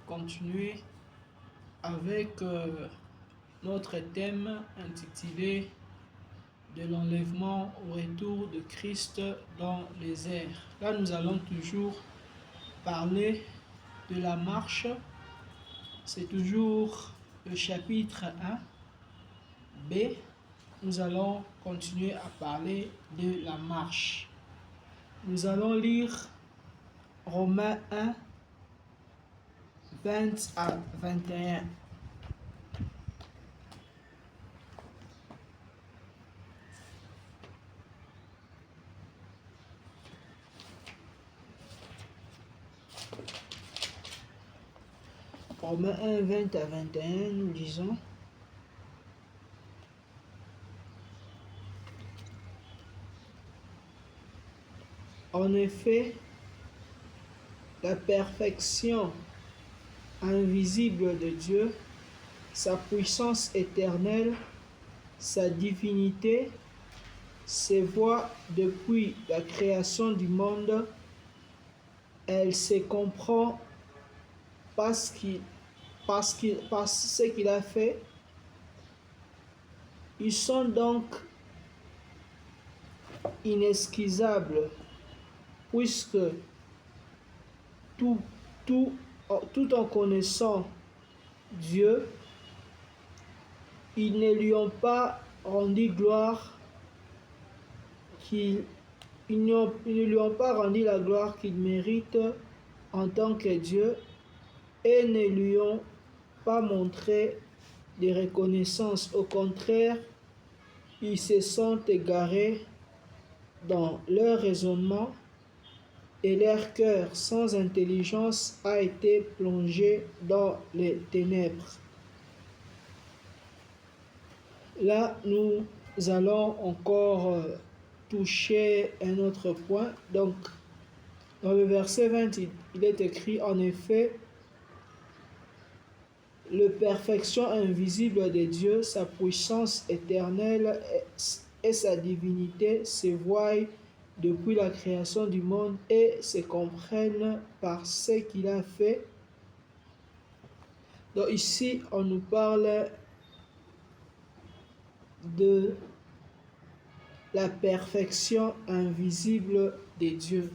continuer avec notre thème intitulé de l'enlèvement au retour de Christ dans les airs. Là, nous allons toujours parler de la marche. C'est toujours le chapitre 1. B. Nous allons continuer à parler de la marche. Nous allons lire Romains 1, 20 à 21. Romains 1, 20 à 21, nous lisons. En effet, la perfection invisible de Dieu, sa puissance éternelle, sa divinité, se voit depuis la création du monde. Elle se comprend parce ce qu'il a fait. Ils sont donc inexcusables, puisque tout en connaissant Dieu, ils ne lui ont pas rendu gloire, ils ne lui ont pas rendu la gloire qu'il mérite en tant que Dieu, et ne lui ont pas montré de reconnaissance. Au contraire, ils se sont égarés dans leur raisonnement et leur cœur sans intelligence a été plongé dans les ténèbres. Là, nous allons encore toucher un autre point. Donc, dans le verset 20, il est écrit, en effet, la perfection invisible de Dieu, sa puissance éternelle et sa divinité se voient depuis la création du monde et se comprennent par ce qu'il a fait. Donc ici, on nous parle de la perfection invisible de Dieu.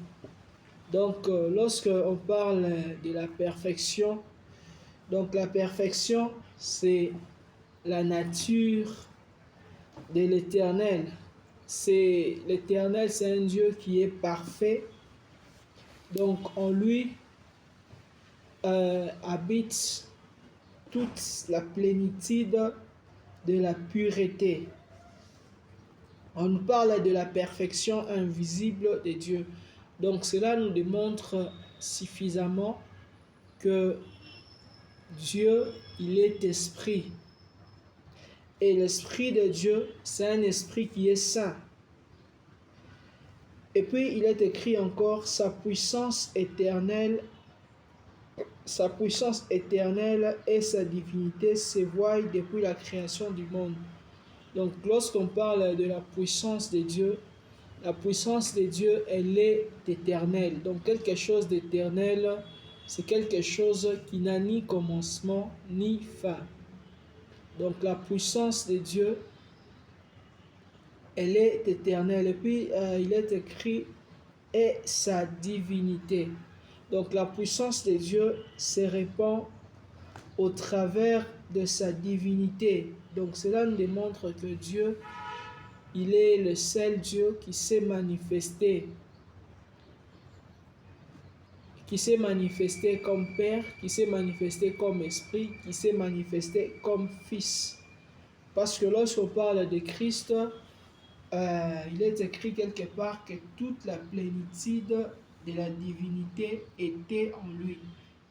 Donc, lorsque on parle de la perfection, donc la perfection, c'est la nature de l'Éternel. L'Éternel, c'est un Dieu qui est parfait. Donc, en lui habite toute la plénitude de la pureté. On nous parle de la perfection invisible de Dieu. Donc, cela nous démontre suffisamment que Dieu, il est esprit. Et l'esprit de Dieu, c'est un esprit qui est saint. Et puis, il est écrit encore, sa puissance éternelle et sa divinité se voient depuis la création du monde. Donc, lorsqu'on parle de la puissance de Dieu, elle est éternelle. Donc, quelque chose d'éternel, c'est quelque chose qui n'a ni commencement ni fin. Donc, la puissance de Dieu, elle est éternelle. Et puis, il est écrit, et sa divinité. Donc, la puissance de Dieu se répand au travers de sa divinité. Donc, cela nous démontre que Dieu, il est le seul Dieu qui s'est manifesté comme Père, qui s'est manifesté comme Esprit, qui s'est manifesté comme Fils. Parce que lorsqu'on parle de Christ, il est écrit quelque part que toute la plénitude de la divinité était en lui.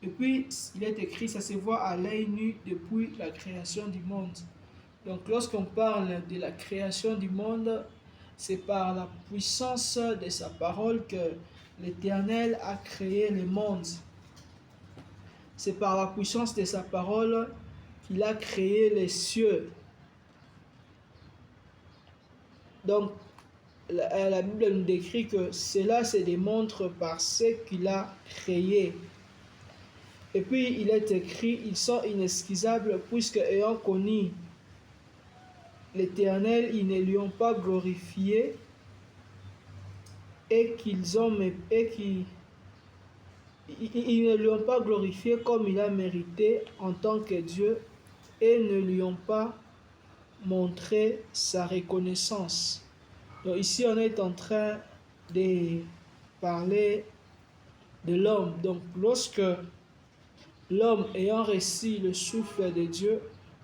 Et puis, il est écrit, ça se voit à l'œil nu depuis la création du monde. Donc, lorsqu'on parle de la création du monde, c'est par la puissance de sa parole que l'Éternel a créé le monde. C'est par la puissance de sa parole qu'il a créé les cieux. Donc, la Bible nous décrit que cela se démontre par ce qu'il a créé. Et puis il est écrit, ils sont inexcusables puisque ayant connu l'Éternel, ils ne lui ont pas glorifié et qu'ils ne lui ont pas glorifié comme il a mérité en tant que Dieu et ne lui ont pas montré sa reconnaissance. Donc ici on est en train de parler de l'homme. Donc lorsque l'homme ayant reçu le souffle de Dieu,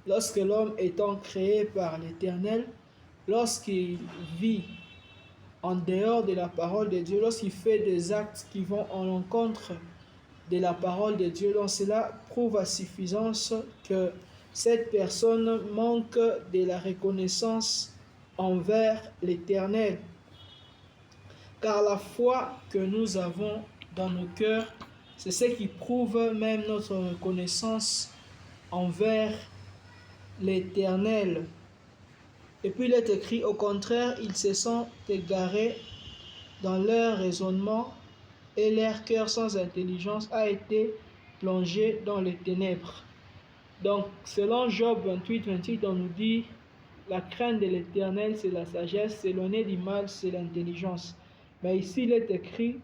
lorsque l'homme étant créé par l'Éternel, lorsqu'il vit en dehors de la parole de Dieu, lorsqu'il fait des actes qui vont en l'encontre de la parole de Dieu, donc cela prouve à suffisance que cette personne manque de la reconnaissance envers l'Éternel. Car la foi que nous avons dans nos cœurs, c'est ce qui prouve même notre reconnaissance envers l'Éternel. Et puis il est écrit, au contraire, ils se sont égarés dans leur raisonnement et leur cœur sans intelligence a été plongé dans les ténèbres. Donc, selon Job 28, on nous dit, la crainte de l'Éternel, c'est la sagesse, s'éloigner du mal, c'est l'intelligence. Mais ici, il est écrit,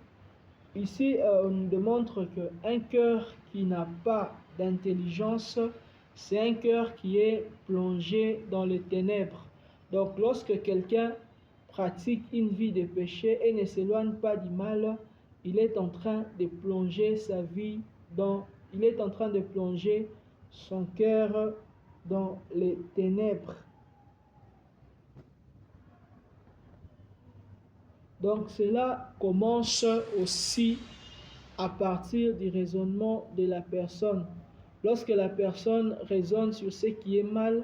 on nous démontre qu'un cœur qui n'a pas d'intelligence, c'est un cœur qui est plongé dans les ténèbres. Donc, lorsque quelqu'un pratique une vie de péché et ne s'éloigne pas du mal, il est en train de plonger sa vie il est en train de plonger son cœur dans les ténèbres. Donc cela commence aussi à partir du raisonnement de la personne. Lorsque la personne raisonne sur ce qui est mal,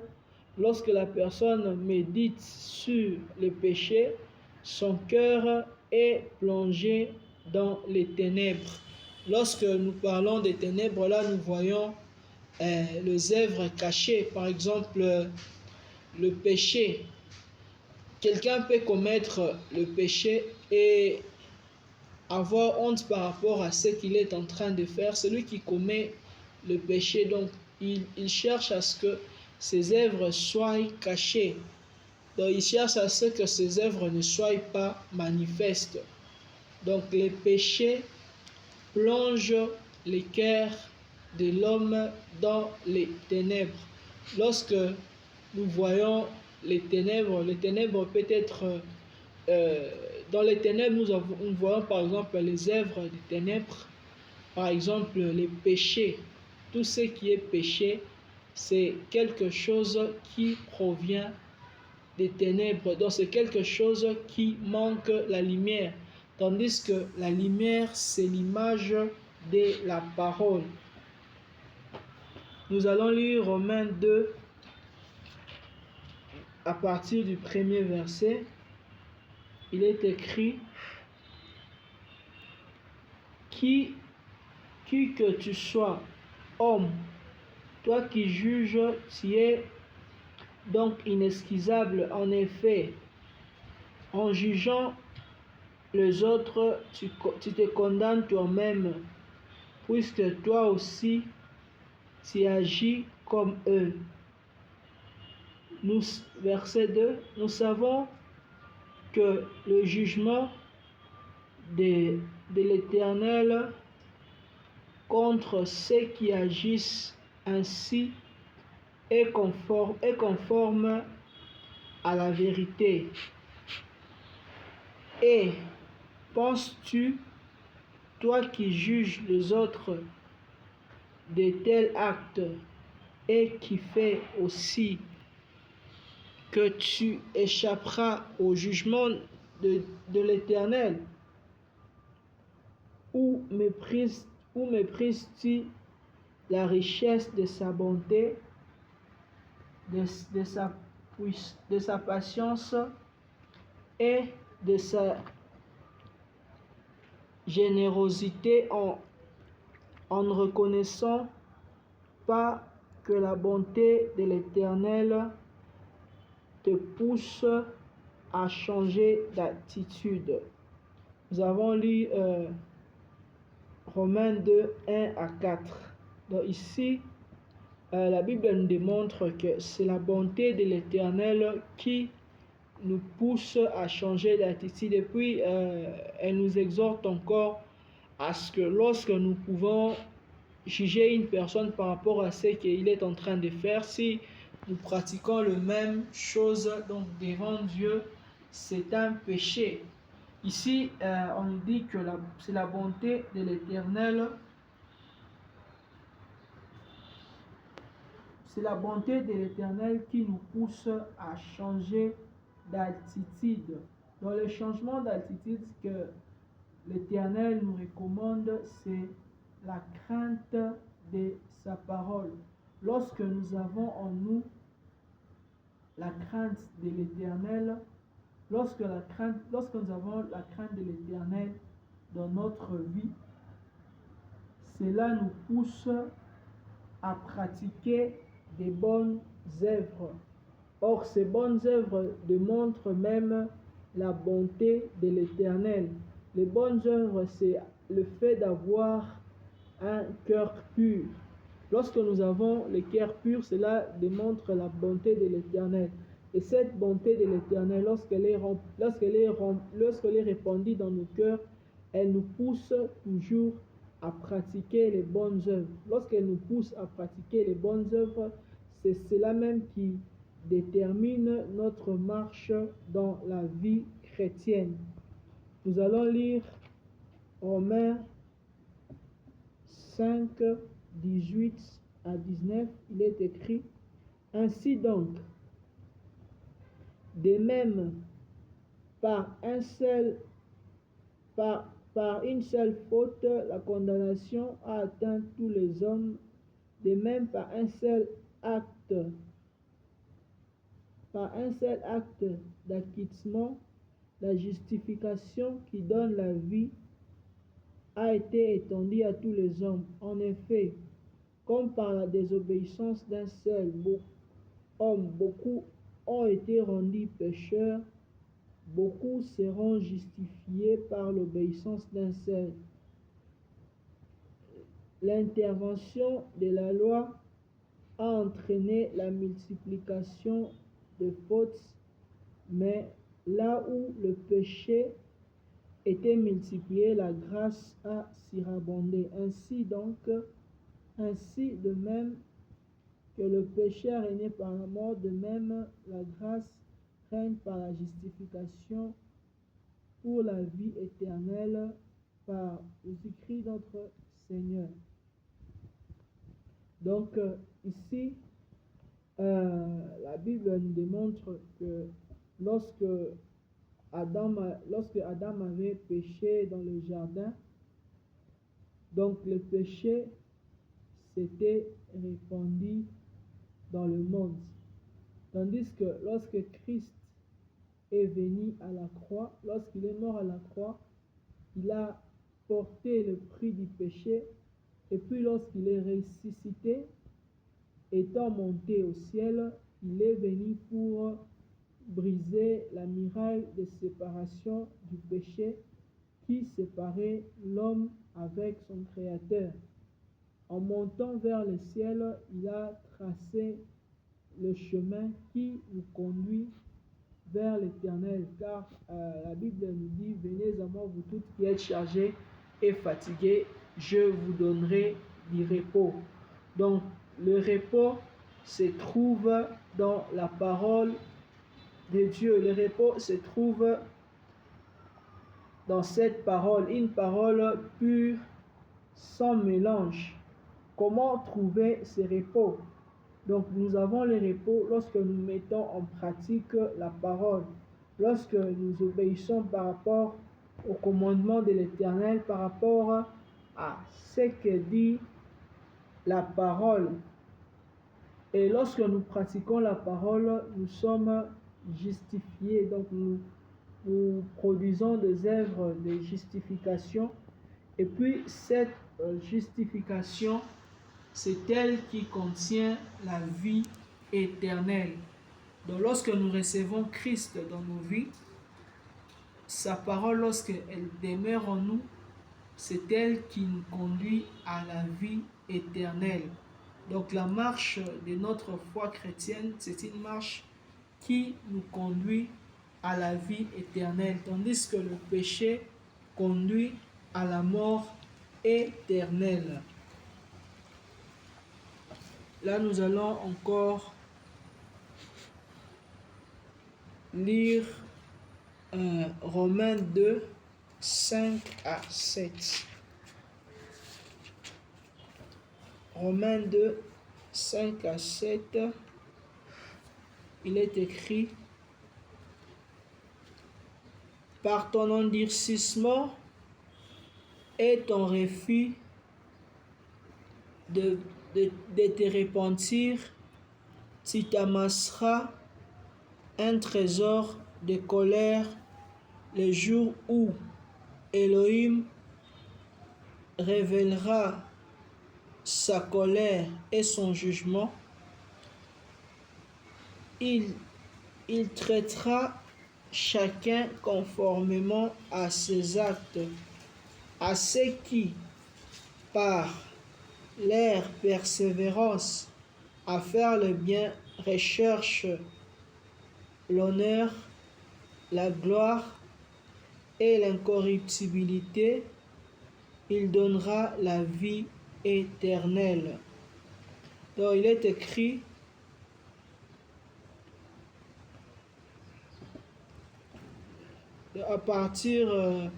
lorsque la personne médite sur le péché, son cœur est plongé dans les ténèbres. Lorsque nous parlons des ténèbres, là nous voyons les œuvres cachées, par exemple le péché. Quelqu'un peut commettre le péché et avoir honte par rapport à ce qu'il est en train de faire. Celui qui commet le péché, donc, il cherche à ce que ses œuvres soient cachées. Donc, il cherche à ce que ses œuvres ne soient pas manifestes. Donc, les péchés plongent les cœurs de l'homme dans les ténèbres. Lorsque nous voyons les ténèbres peut être dans les ténèbres, nous voyons par exemple les œuvres des ténèbres, par exemple les péchés. Tout ce qui est péché, c'est quelque chose qui provient des ténèbres. Donc c'est quelque chose qui manque la lumière. Tandis que la lumière, c'est l'image de la parole. Nous allons lire Romains 2 à partir du premier verset. Il est écrit, qui que tu sois, homme, toi qui juges, tu es donc inexcusable. En effet, en jugeant les autres, tu te condamnes toi-même, puisque toi aussi, tu agis comme eux. Verset 2, nous savons que le jugement de l'Éternel contre ceux qui agissent ainsi est conforme à la vérité. Et penses-tu, toi qui juges les autres de tels actes et qui fais aussi que tu échapperas au jugement de l'Éternel? Ou méprises-tu la richesse de sa bonté, de sa patience et de sa générosité en ne reconnaissant pas que la bonté de l'Éternel te pousse à changer d'attitude? Nous avons lu Romains 2, 1 à 4. Donc ici, la Bible nous démontre que c'est la bonté de l'Éternel qui nous pousse à changer d'attitude. Et puis, elle nous exhorte encore à ce que lorsque nous pouvons juger une personne par rapport à ce qu'il est en train de faire, si nous pratiquons la même chose donc devant Dieu, c'est un péché. Ici, on nous dit que c'est la bonté de l'Éternel. C'est la bonté de l'Éternel qui nous pousse à changer d'altitude. Dans le changement d'altitude que l'Éternel nous recommande, c'est la crainte de sa parole. Lorsque nous avons en nous la crainte de l'Éternel, lorsque nous avons la crainte de l'Éternel dans notre vie, cela nous pousse à pratiquer des bonnes œuvres. Or, ces bonnes œuvres démontrent même la bonté de l'Éternel. Les bonnes œuvres, c'est le fait d'avoir un cœur pur. Lorsque nous avons le cœur pur, cela démontre la bonté de l'Éternel. Et cette bonté de l'Éternel, lorsqu'elle est répandue dans nos cœurs, elle nous pousse toujours à pratiquer les bonnes œuvres. Lorsqu'elle nous pousse à pratiquer les bonnes œuvres, c'est cela même qui détermine notre marche dans la vie chrétienne. Nous allons lire Romains 5, 18 à 19. Il est écrit: ainsi donc, de même, par une seule faute, la condamnation a atteint tous les hommes. De même, par un seul acte d'acquittement, la justification qui donne la vie a été étendue à tous les hommes. En effet, comme par la désobéissance d'un seul homme, beaucoup ont été rendus pécheurs, beaucoup seront justifiés par l'obéissance d'un seul. L'intervention de la loi a entraîné la multiplication de fautes, mais là où le péché était multiplié, la grâce a surabondé. Ainsi de même que le péché a régné par la mort, de même la grâce règne par la justification pour la vie éternelle par Jésus-Christ notre Seigneur. Donc ici, la Bible nous démontre que lorsque Adam avait péché dans le jardin, donc le péché s'était répandu dans le monde. Tandis que lorsque Christ est venu à la croix, lorsqu'il est mort à la croix, il a porté le prix du péché, et puis lorsqu'il est ressuscité, étant monté au ciel, il est venu pour briser la muraille de séparation du péché qui séparait l'homme avec son Créateur. En montant vers le ciel, il a tracé le chemin qui nous conduit vers l'Éternel, car la Bible nous dit: venez à moi, vous toutes qui êtes chargés et fatigués, je vous donnerai du repos. Donc le repos se trouve dans la parole de Dieu. Le repos se trouve dans cette parole, une parole pure, sans mélange. Comment trouver ce repos? Donc nous avons le repos lorsque nous mettons en pratique la parole, lorsque nous obéissons par rapport au commandement de l'Éternel, par rapport à ce que dit la parole. Et lorsque nous pratiquons la parole, nous sommes justifiés. Donc nous produisons des œuvres de justification. Et puis cette justification, c'est elle qui contient la vie éternelle. Donc lorsque nous recevons Christ dans nos vies, sa parole, lorsqu'elle demeure en nous, c'est elle qui nous conduit à la vie éternelle. Donc la marche de notre foi chrétienne, c'est une marche qui nous conduit à la vie éternelle, tandis que le péché conduit à la mort éternelle. Là, nous allons encore lire Romains 2, 5 à 7. Romains 2, 5 à 7, il est écrit: par ton endurcissement et ton refus de te repentir, tu t'amasseras un trésor de colère le jour où Elohim révélera sa colère et son jugement. Il traitera chacun conformément à ses actes. À ceux qui, par leur persévérance à faire le bien, recherchent l'honneur, la gloire et l'incorruptibilité, il donnera la vie éternelle. Donc il est écrit: à partir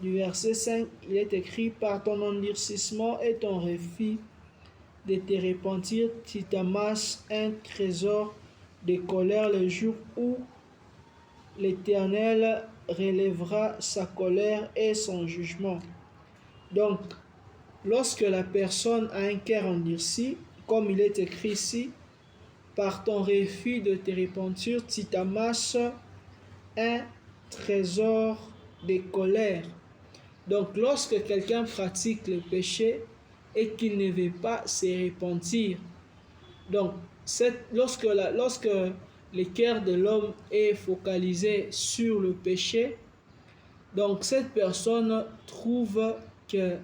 du verset 5, il est écrit: par ton endurcissement et ton refus de te repentir, tu t'amasses un trésor de colère le jour où l'Éternel relèvera sa colère et son jugement. Donc, lorsque la personne a un cœur endurci, comme il est écrit ici, par ton refus de te repentir, tu t'amasses un trésor de colère. Donc, lorsque quelqu'un pratique le péché et qu'il ne veut pas se repentir, donc lorsque le cœur de l'homme est focalisé sur le péché, donc cette personne trouve que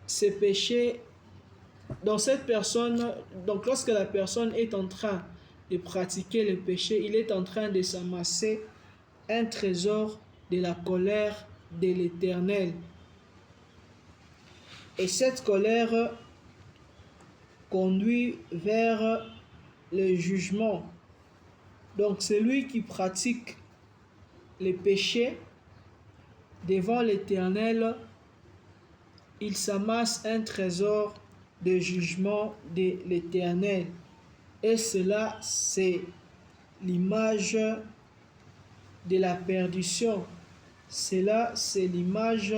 ce péché, donc lorsque la personne est en train de pratiquer le péché, il est en train de s'amasser un trésor de la colère de l'Éternel. Et cette colère conduit vers le jugement. Donc celui qui pratique les péchés devant l'Éternel, il s'amasse un trésor de jugement de l'Éternel. Et cela, c'est l'image de la perdition. Cela, c'est l'image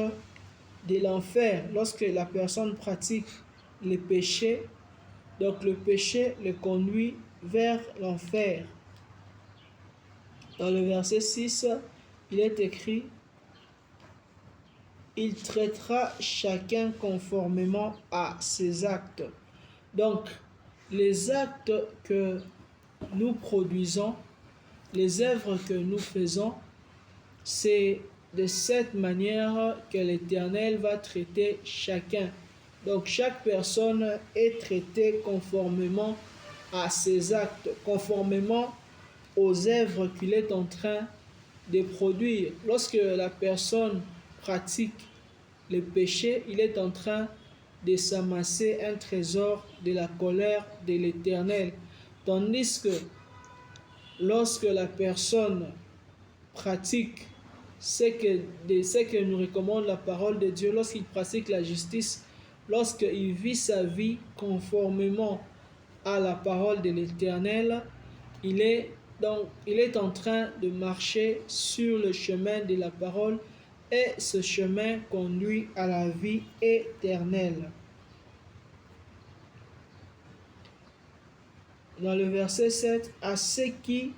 de l'enfer. Lorsque la personne pratique les péchés, donc le péché le conduit vers l'enfer. Dans le verset 6, il est écrit: il traitera chacun conformément à ses actes. Donc, les actes que nous produisons, les œuvres que nous faisons, c'est de cette manière que l'Éternel va traiter chacun. Donc chaque personne est traitée conformément à ses actes, conformément aux œuvres qu'il est en train de produire. Lorsque la personne pratique le péché, il est en train de s'amasser un trésor de la colère de l'Éternel. Tandis que lorsque la personne pratique ce que nous recommande la parole de Dieu, lorsqu'il pratique la justice, lorsqu'il vit sa vie conformément à la parole de l'Éternel, il est en train de marcher sur le chemin de la parole, et ce chemin conduit à la vie éternelle. Dans le verset 7, à ceux qui,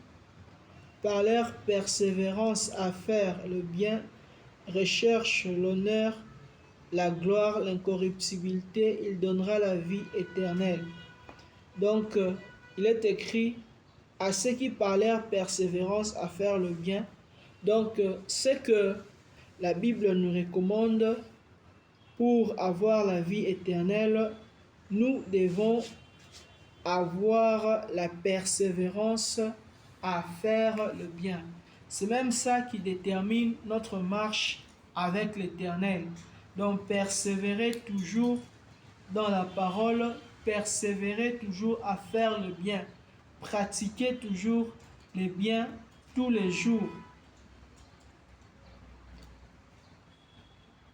par leur persévérance à faire le bien, recherchent l'honneur, la gloire, l'incorruptibilité, il donnera la vie éternelle. Donc, il est écrit: à ceux qui par leur persévérance à faire le bien. Donc, ce que la Bible nous recommande pour avoir la vie éternelle, nous devons avoir la persévérance à faire le bien. C'est même ça qui détermine notre marche avec l'Éternel. Donc persévérer toujours dans la parole, persévérer toujours à faire le bien, pratiquer toujours le bien tous les jours.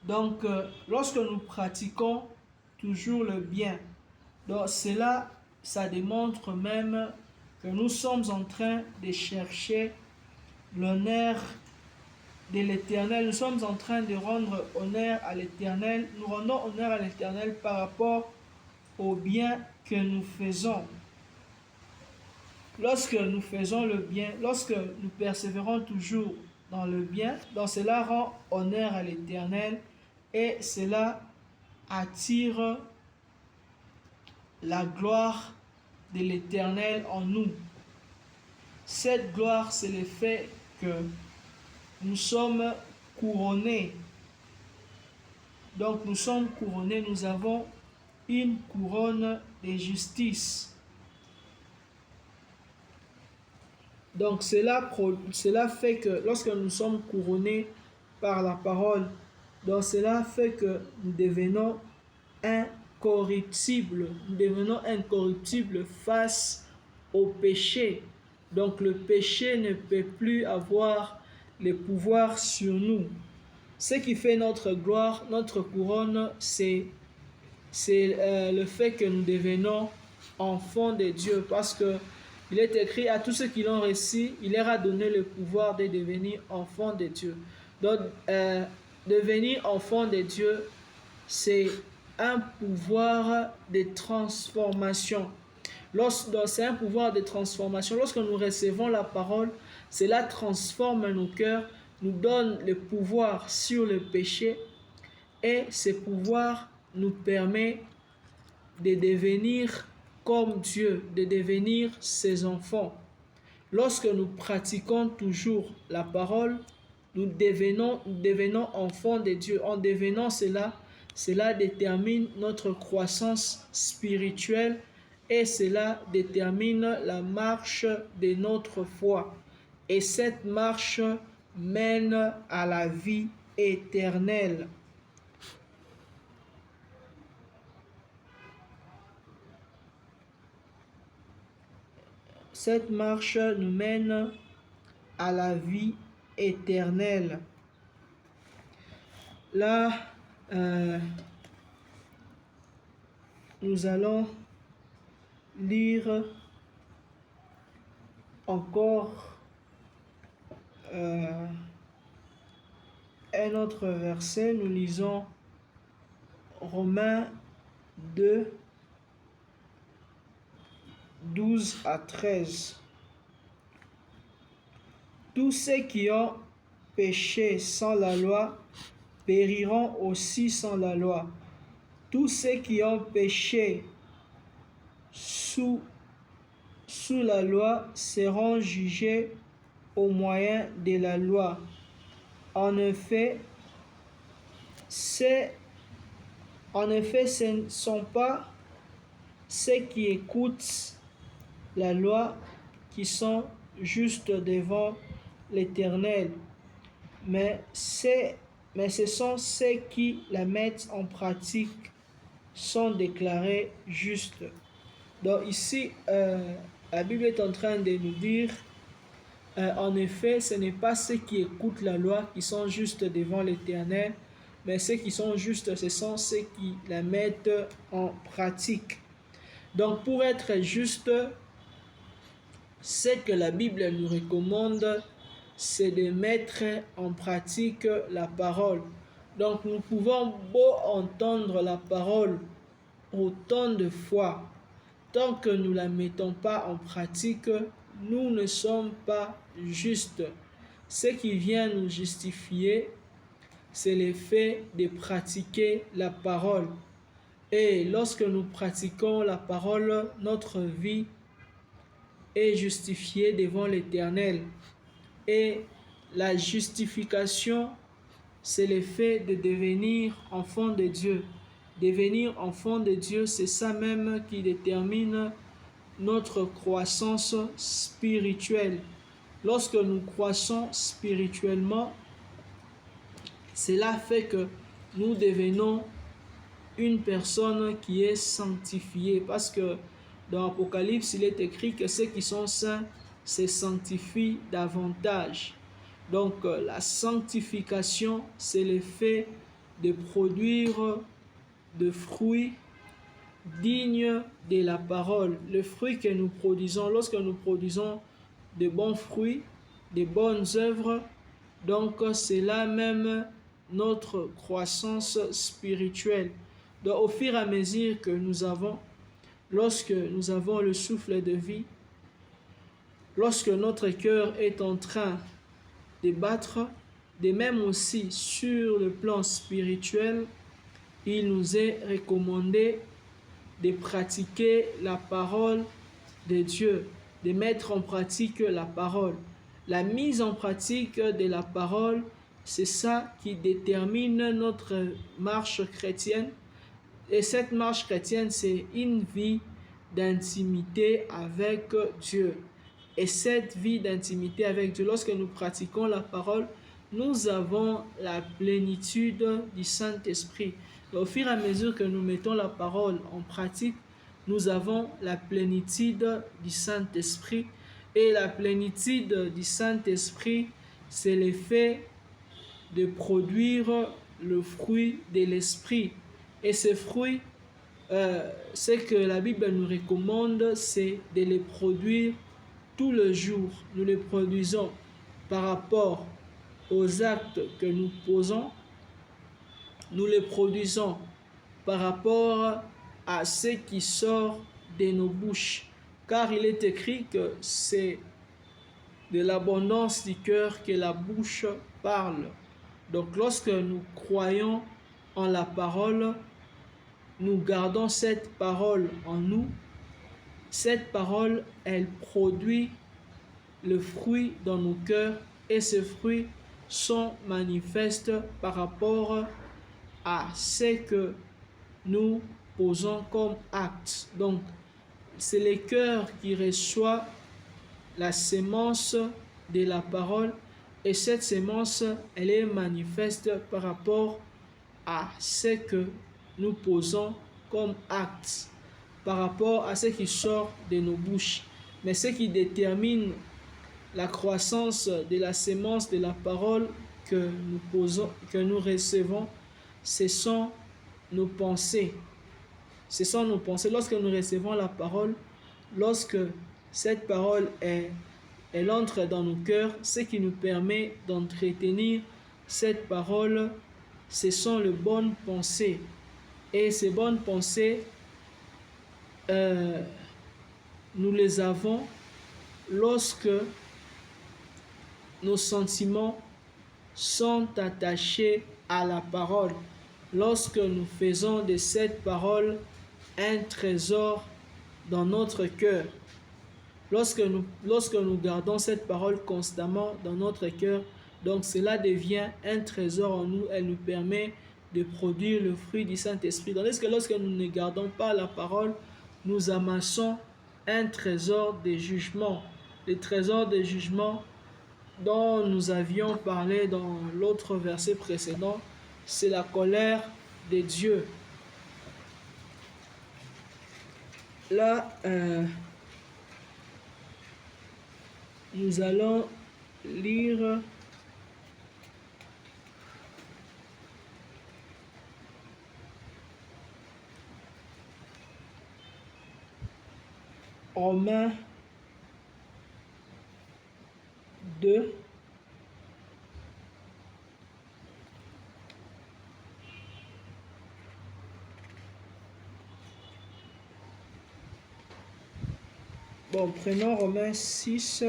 Donc, lorsque nous pratiquons toujours le bien, donc cela, ça démontre même que nous sommes en train de chercher l'honneur de l'Éternel. Nous sommes en train de rendre honneur à l'Éternel. Nous rendons honneur à l'Éternel par rapport au bien que nous faisons. Lorsque nous faisons le bien, lorsque nous persévérons toujours dans le bien, donc cela rend honneur à l'Éternel et cela attire la gloire de l'Éternel en nous. Cette gloire, c'est le fait que nous sommes couronnés. Donc nous sommes couronnés, nous avons une couronne de justice. Donc cela fait que lorsque nous sommes couronnés par la parole, donc cela fait que nous devenons incorruptibles. Nous devenons incorruptibles face au péché. Donc le péché ne peut plus avoir le pouvoir sur nous. Ce qui fait notre gloire, notre couronne, c'est le fait que nous devenons enfants de Dieu. Parce que il est écrit à tous ceux qui l'ont reçu, il leur a donné le pouvoir de devenir enfants de Dieu. Donc, devenir enfant de Dieu, c'est un pouvoir de transformation. C'est un pouvoir de transformation. Lorsque nous recevons la parole, cela transforme nos cœurs, nous donne le pouvoir sur le péché et ce pouvoir nous permet de devenir comme Dieu, de devenir ses enfants. Lorsque nous pratiquons toujours la parole, nous devenons enfants de Dieu. En devenant cela détermine notre croissance spirituelle et cela détermine la marche de notre foi. Et cette marche mène à la vie éternelle. Cette marche nous mène à la vie éternelle. Là, nous allons lire encore un autre verset. Nous lisons Romains 2, 12 à 13. Tous ceux qui ont péché sans la loi périront aussi sans la loi. Tous ceux qui ont péché sous la loi seront jugés au moyen de la loi. En effet, ce ne sont pas ceux qui écoutent la loi qui sont justes devant l'Éternel, mais ce sont ceux qui la mettent en pratique sont déclarés justes. Donc ici, la Bible est en train de nous dire, en effet, ce n'est pas ceux qui écoutent la loi qui sont justes devant l'Éternel, mais ceux qui sont justes, ce sont ceux qui la mettent en pratique. Donc pour être juste, ce que la Bible nous recommande, c'est de mettre en pratique la parole. Donc nous pouvons beau entendre la parole autant de fois, tant que nous ne la mettons pas en pratique, nous ne sommes pas justes. Ce qui vient nous justifier, c'est le fait de pratiquer la parole. Et lorsque nous pratiquons la parole, notre vie est justifiée devant l'Éternel. Et la justification c'est le fait de devenir enfant de Dieu. Devenir enfant de Dieu, c'est ça même qui détermine notre croissance spirituelle. Lorsque nous croissons spirituellement, cela fait que nous devenons une personne qui est sanctifiée. Parce que dans l'Apocalypse, il est écrit que ceux qui sont saints se sanctifient davantage. Donc la sanctification, c'est le fait de produire des fruits dignes de la parole. Le fruit que nous produisons, lorsque nous produisons de bons fruits, de bonnes œuvres, donc c'est là même notre croissance spirituelle. Donc au fur et à mesure que nous avons, lorsque nous avons le souffle de vie, lorsque notre cœur est en train de battre, de même aussi sur le plan spirituel, il nous est recommandé de pratiquer la parole de Dieu, de mettre en pratique la parole. La mise en pratique de la parole, c'est ça qui détermine notre marche chrétienne. Et cette marche chrétienne, c'est une vie d'intimité avec Dieu. Et cette vie d'intimité avec Dieu, lorsque nous pratiquons la parole, nous avons la plénitude du Saint-Esprit. Au fur et à mesure que nous mettons la parole en pratique, nous avons la plénitude du Saint-Esprit. Et la plénitude du Saint-Esprit, c'est l'effet de produire le fruit de l'Esprit. Et ces fruits, ce que la Bible nous recommande, c'est de les produire tous les jours. Nous les produisons par rapport aux actes que nous posons. Nous les produisons par rapport à ce qui sort de nos bouches. Car il est écrit que c'est de l'abondance du cœur que la bouche parle. Donc lorsque nous croyons en la parole, nous gardons cette parole en nous. Cette parole, elle produit le fruit dans nos cœurs et ces fruits sont manifestes par rapport à ce que nous posons comme acte. Donc, c'est le cœur qui reçoit la sémence de la parole et cette sémence, elle est manifeste par rapport à ce que nous posons comme acte, par rapport à ce qui sort de nos bouches. Mais ce qui détermine la croissance de la sémence de la parole que nous posons, que nous recevons, ce sont nos pensées. Ce sont nos pensées. Lorsque nous recevons la parole, lorsque cette parole elle entre dans nos cœurs, ce qui nous permet d'entretenir cette parole, ce sont les bonnes pensées. Et ces bonnes pensées, nous les avons lorsque nos sentiments sont attachés à la parole. Lorsque nous faisons de cette parole un trésor dans notre cœur. Lorsque nous gardons cette parole constamment dans notre cœur, donc cela devient un trésor en nous. Elle nous permet de produire le fruit du Saint-Esprit. Tandis que lorsque nous ne gardons pas la parole, nous amassons un trésor de jugement. Le trésor de jugement dont nous avions parlé dans l'autre verset précédent, c'est la colère de Dieu. Là, nous allons lire Romains 2. Bon, prenons Romains 6,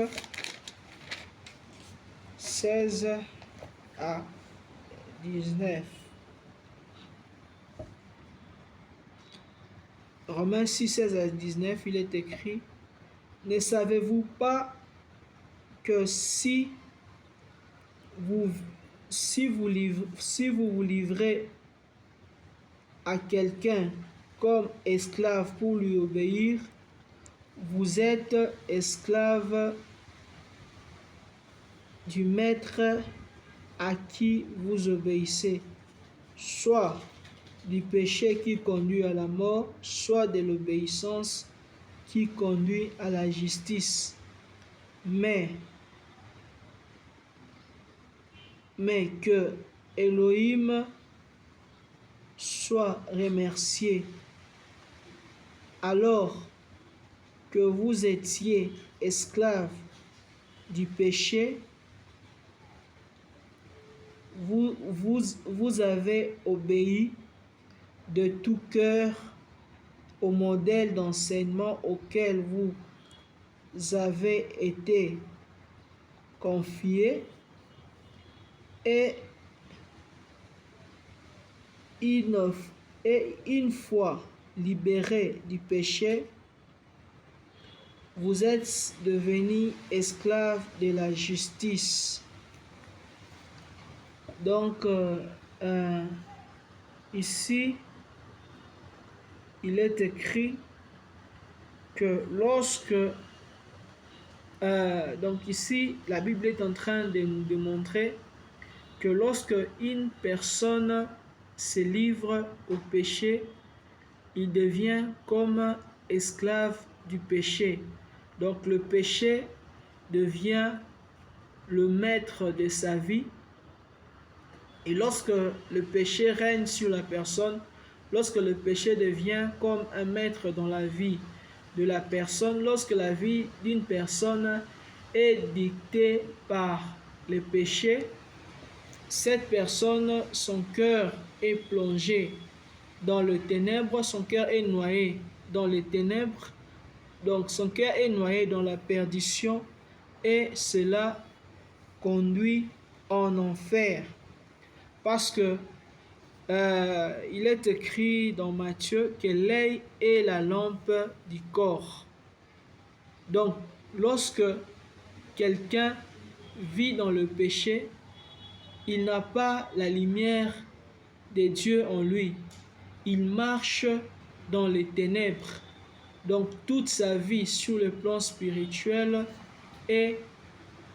16 à 19. Romains 6, 16 à 19, il est écrit: ne savez-vous pas que si vous si vous vous livrez à quelqu'un comme esclave pour lui obéir, vous êtes esclave du maître à qui vous obéissez, soit du péché qui conduit à la mort, soit de l'obéissance qui conduit à la justice. Mais que Elohim soit remercié, alors que vous étiez esclaves du péché, vous avez obéi de tout cœur au modèle d'enseignement auquel vous avez été confiés, et une fois libérés du péché, vous êtes devenus esclaves de la justice. Donc, ici, il est écrit que lorsque... donc ici, la Bible est en train de nous démontrer que lorsque une personne se livre au péché, il devient comme esclave du péché. Donc le péché devient le maître de sa vie. Et lorsque le péché règne sur la personne, lorsque le péché devient comme un maître dans la vie de la personne, lorsque la vie d'une personne est dictée par le péché, cette personne, son cœur est plongé dans le ténèbre, son cœur est noyé dans les ténèbres, donc son cœur est noyé dans la perdition, et cela conduit en enfer. Parce que il est écrit dans Matthieu que l'œil est la lampe du corps. Donc, lorsque quelqu'un vit dans le péché, il n'a pas la lumière de Dieu en lui. Il marche dans les ténèbres. Donc, toute sa vie sur le plan spirituel est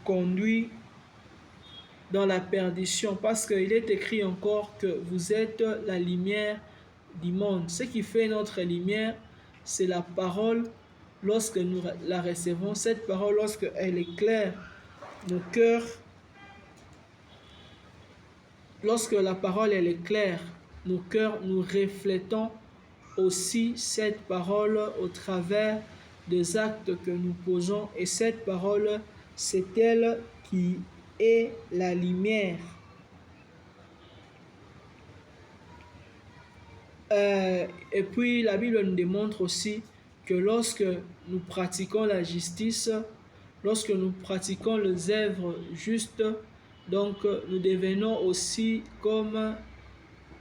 conduite dans la perdition, parce qu'il est écrit encore que vous êtes la lumière du monde. Ce qui fait notre lumière, c'est la parole. Lorsque nous la recevons, cette parole, lorsque elle éclaire nos cœurs, lorsque la parole elle éclaire nos cœurs, nous reflétons aussi cette parole au travers des actes que nous posons, et cette parole, c'est elle qui est la lumière. Et puis la Bible nous démontre aussi que lorsque nous pratiquons la justice, lorsque nous pratiquons les œuvres justes, donc nous devenons aussi comme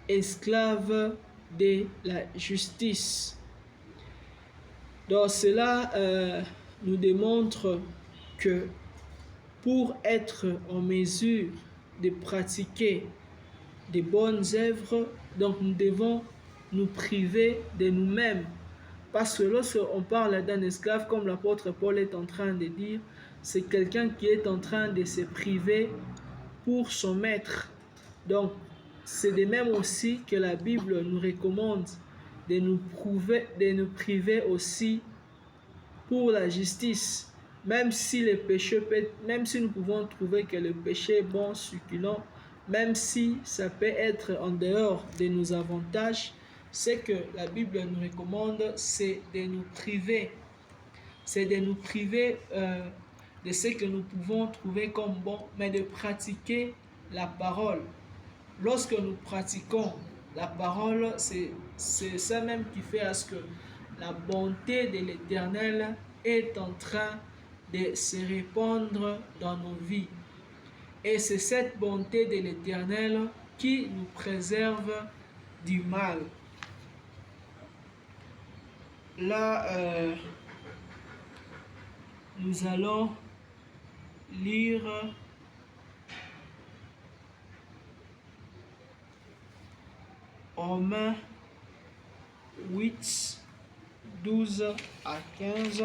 esclaves de la justice. Donc cela nous démontre que pour être en mesure de pratiquer de bonnes œuvres, donc nous devons nous priver de nous-mêmes. Parce que lorsqu'on parle d'un esclave, comme l'apôtre Paul est en train de dire, c'est quelqu'un qui est en train de se priver pour son maître. Donc, c'est de même aussi que la Bible nous recommande de nous priver aussi pour la justice. Même si le péché même si nous pouvons trouver que le péché est bon, succulent, même si ça peut être en dehors de nos avantages, ce que la Bible nous recommande, c'est de nous priver. C'est de nous priver de ce que nous pouvons trouver comme bon, mais de pratiquer la parole. Lorsque nous pratiquons la parole, c'est ça même qui fait à ce que la bonté de l'Éternel est en train de se répandre dans nos vies. Et c'est cette bonté de l'Éternel qui nous préserve du mal. Là, nous allons lire Romains 8, 12 à 15.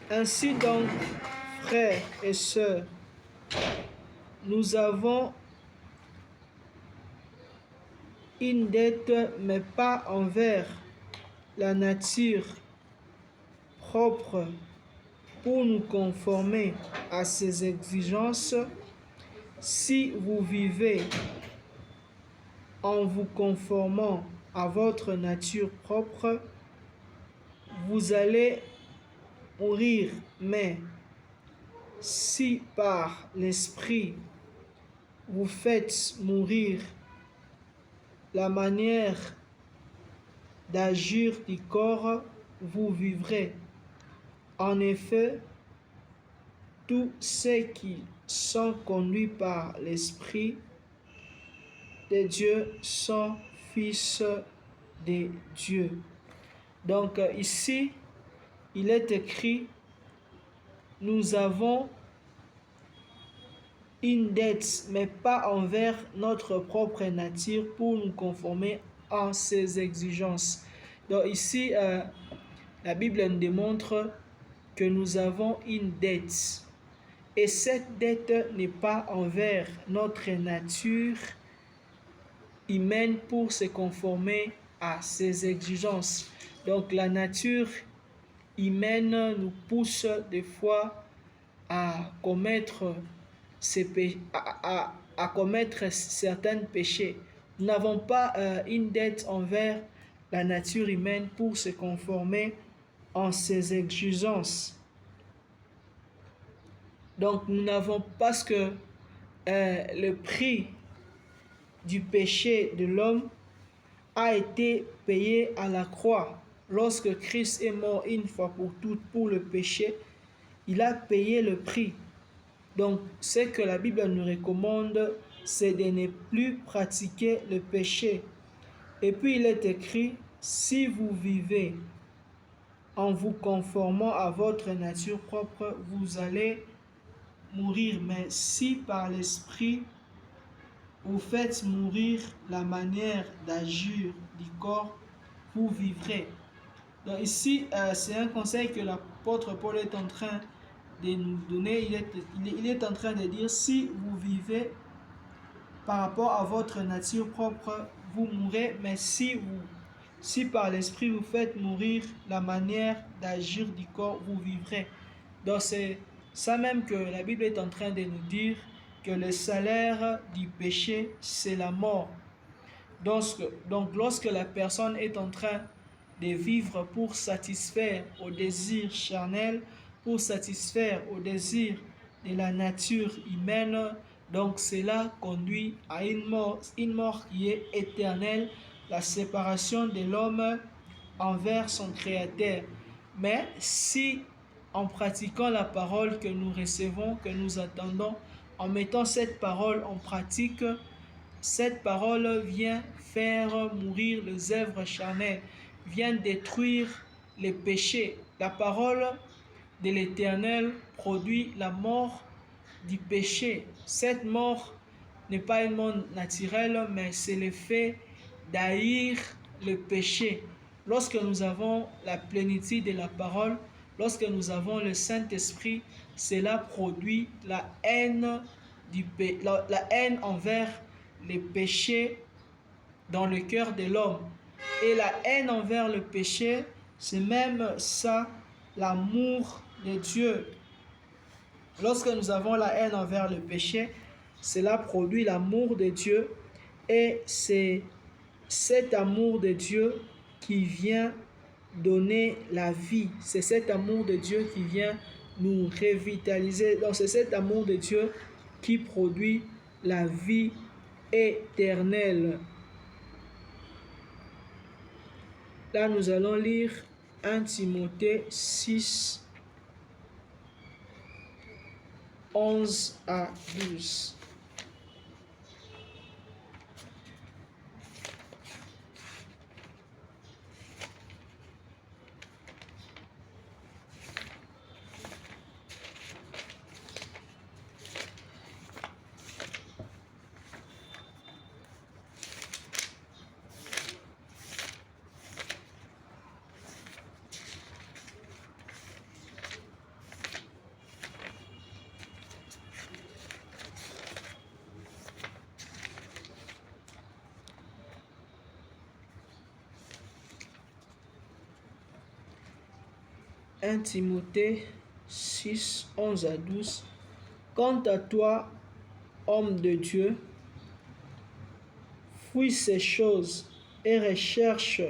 Ainsi donc, frères et sœurs, nous avons une dette, mais pas envers la nature propre pour nous conformer à ses exigences. Si vous vivez en vous conformant à votre nature propre, vous allez mourir. Mais si par l'Esprit vous faites mourir la manière d'agir du corps, vous vivrez. En effet, tous ceux qui sont conduits par l'Esprit de Dieu sont fils de Dieu. Donc ici, il est écrit, nous avons une dette, mais pas envers notre propre nature pour nous conformer à ses exigences. Donc ici, la Bible nous démontre que nous avons une dette. Et cette dette n'est pas envers notre nature humaine pour se conformer à ses exigences. Donc la nature humaine nous pousse des fois à commettre commettre certains péchés. Nous n'avons pas une dette envers la nature humaine pour se conformer à ses exigences. Donc nous n'avons parce que le prix du péché de l'homme a été payé à la croix. Lorsque Christ est mort une fois pour toutes pour le péché, il a payé le prix. Donc, ce que la Bible nous recommande, c'est de ne plus pratiquer le péché. Et puis, il est écrit, si vous vivez en vous conformant à votre nature propre, vous allez mourir. Mais si par l'Esprit, vous faites mourir la manière d'agir du corps, vous vivrez. Donc ici, c'est un conseil que l'apôtre Paul est en train de nous donner. Il est en train de dire, si vous vivez par rapport à votre nature propre, vous mourrez, mais si par l'Esprit vous faites mourir la manière d'agir du corps, vous vivrez. Donc c'est ça même que la Bible est en train de nous dire, que le salaire du péché, c'est la mort. Donc lorsque la personne est en train de vivre pour satisfaire aux désirs charnels, pour satisfaire aux désirs de la nature humaine, donc cela conduit à une mort qui est éternelle, la séparation de l'homme envers son Créateur. Mais si en pratiquant la parole que nous recevons, que nous attendons, en mettant cette parole en pratique, cette parole vient faire mourir les œuvres charnelles, vient détruire les péchés. La parole de l'Éternel produit la mort du péché. Cette mort n'est pas une mort naturelle, mais c'est le fait d'haïr le péché. Lorsque nous avons la plénitude de la parole, lorsque nous avons le Saint-Esprit, cela produit la haine envers les péchés dans le cœur de l'homme. Et la haine envers le péché, c'est même ça, l'amour de Dieu. Lorsque nous avons la haine envers le péché, cela produit l'amour de Dieu. Et c'est cet amour de Dieu qui vient donner la vie. C'est cet amour de Dieu qui vient nous revitaliser. Donc c'est cet amour de Dieu qui produit la vie éternelle. Là, nous allons lire 1 Timothée 6, 11 à 12. 1 Timothée 6, 11 à 12. Quant à toi, homme de Dieu, fuis ces choses et recherche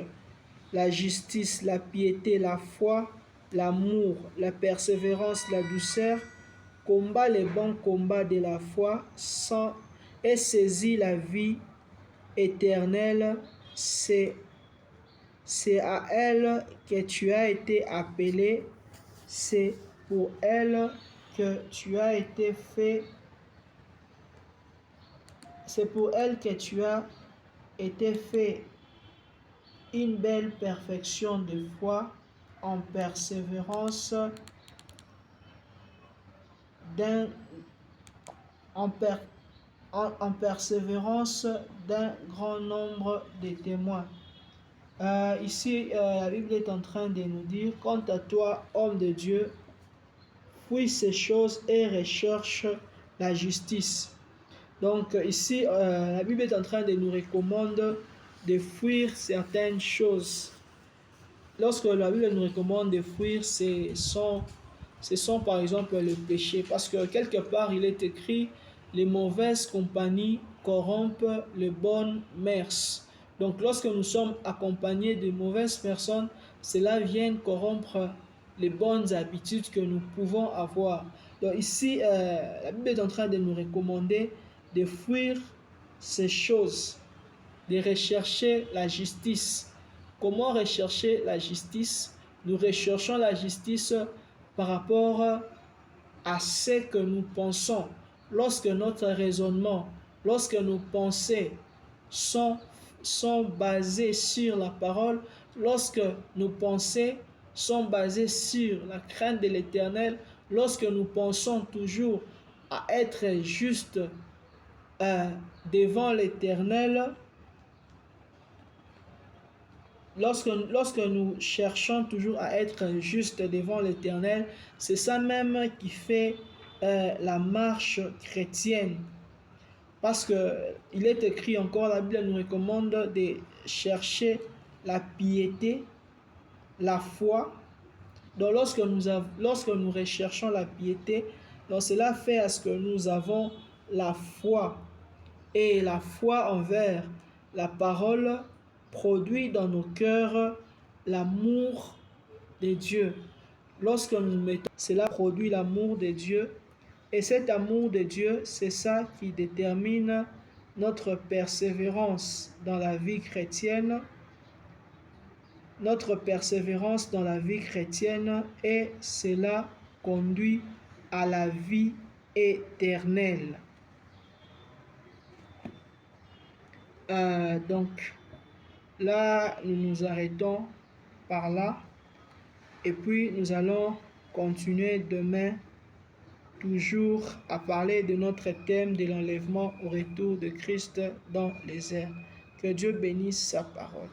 la justice, la piété, la foi, l'amour, la persévérance, la douceur. Combat les bons combats de la foi et saisis la vie éternelle. C'est à elle que tu as été appelé, c'est pour elle que tu as été fait, c'est pour elle que tu as été fait une belle perfection de foi en persévérance en persévérance d'un grand nombre de témoins. Ici, la Bible est en train de nous dire, quant à toi, homme de Dieu, fuis ces choses et recherche la justice. Donc ici, la Bible est en train de nous recommander de fuir certaines choses. Lorsque la Bible nous recommande de fuir, ce sont par exemple le péché. Parce que quelque part, il est écrit, les mauvaises compagnies corrompent les bonnes mœurs. Donc lorsque nous sommes accompagnés de mauvaises personnes, cela vient corrompre les bonnes habitudes que nous pouvons avoir. Donc ici, la Bible est en train de nous recommander de fuir ces choses, de rechercher la justice. Comment rechercher la justice? Nous recherchons la justice par rapport à ce que nous pensons. Lorsque notre raisonnement, lorsque nos pensées sont basées sur la parole, lorsque nos pensées sont basées sur la crainte de l'Éternel, lorsque nous pensons toujours à être juste devant l'Éternel, lorsque nous cherchons toujours à être juste devant l'Éternel, c'est ça même qui fait la marche chrétienne. Parce qu'il est écrit encore, la Bible nous recommande de chercher la piété, la foi. Donc lorsque nous recherchons la piété, donc cela fait à ce que nous avons la foi. Et la foi envers la parole produit dans nos cœurs l'amour de Dieu. Lorsque nous mettons, cela produit l'amour de Dieu. Et cet amour de Dieu, c'est ça qui détermine notre persévérance dans la vie chrétienne. Notre persévérance dans la vie chrétienne, et cela conduit à la vie éternelle. Donc là, nous nous arrêtons par là. Et puis, nous allons continuer demain, toujours à parler de notre thème de l'enlèvement au retour de Christ dans les airs. Que Dieu bénisse sa parole.